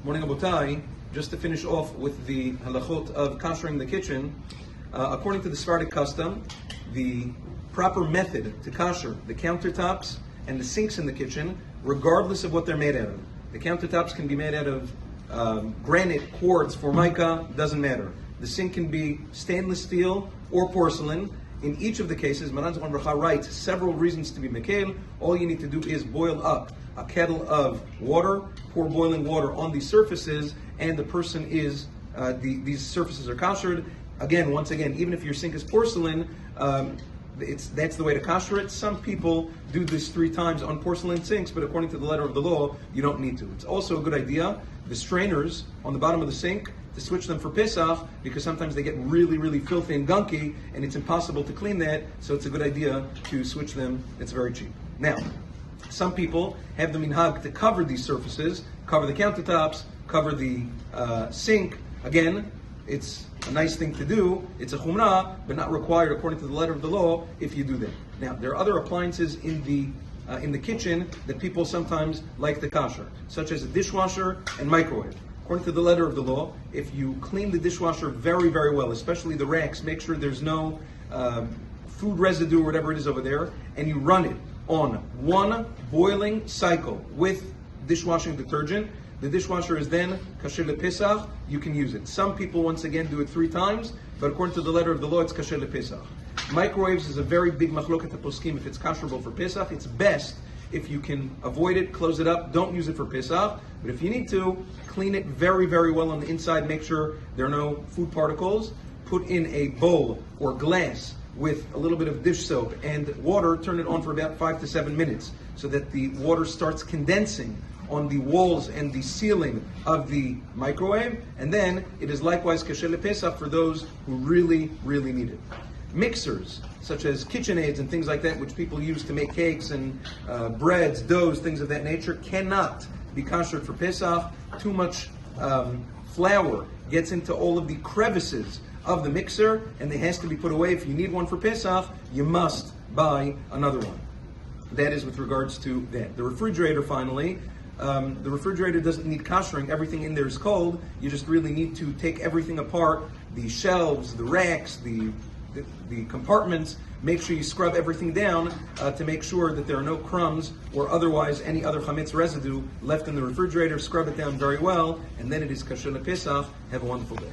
Morning Abotai. Just to finish off with the halachot of kashering the kitchen, according to the Sephardic custom, the proper method to kasher the countertops and the sinks in the kitchen, regardless of what they're made out of. The countertops can be made out of granite, quartz, formica, doesn't matter. The sink can be stainless steel or porcelain. In each of the cases, Maran Zechron Bracha writes several reasons to be mekel. All you need to do is boil up a kettle of water, pour boiling water on these surfaces, and the person is, these surfaces are kashered. Once again, even if your sink is porcelain, that's the way to kasher it. Some people do this 3 times on porcelain sinks, but according to the letter of the law, you don't need to. It's also a good idea, the strainers on the bottom of the sink, to switch them for Pesach, because sometimes they get really, really filthy and gunky, and it's impossible to clean that, so it's a good idea to switch them. It's very cheap. Now, some people have the minhag to cover these surfaces, cover the countertops, cover the sink. Again, it's a nice thing to do. It's a chumrah, but not required according to the letter of the law if you do that. Now, there are other appliances in the kitchen that people sometimes like to kasher, such as a dishwasher and microwave. According to the letter of the law, if you clean the dishwasher very, very well, especially the racks, make sure there's no food residue or whatever it is over there, and you run it on 1 boiling cycle with dishwashing detergent, the dishwasher is then kasher lePesach. You can use it. Some people, once again, do it 3 times, but according to the letter of the law, it's kasher lePesach. Microwaves is a very big machloket poskim if it's kasherable for Pesach. It's best if you can avoid it, close it up, don't use it for Pesach. But if you need to, clean it very, very well on the inside. Make sure there are no food particles. Put in a bowl or glass with a little bit of dish soap and water. Turn it on for about 5 to 7 minutes so that the water starts condensing on the walls and the ceiling of the microwave. And then it is likewise kasher lePesach for those who really, really need it. Mixers, such as KitchenAids and things like that, which people use to make cakes and breads, doughs, things of that nature, cannot be kashered for Pesach. Too much flour gets into all of the crevices of the mixer, and it has to be put away. If you need one for Pesach, you must buy another one. That is with regards to that. The refrigerator, finally. The refrigerator doesn't need kashering. Everything in there is cold. You just really need to take everything apart, the shelves, the racks, the compartments. Make sure you scrub everything down to make sure that there are no crumbs or otherwise any other chametz residue left in the refrigerator. Scrub it down very well, and then it is kasher lePesach. Have a wonderful day.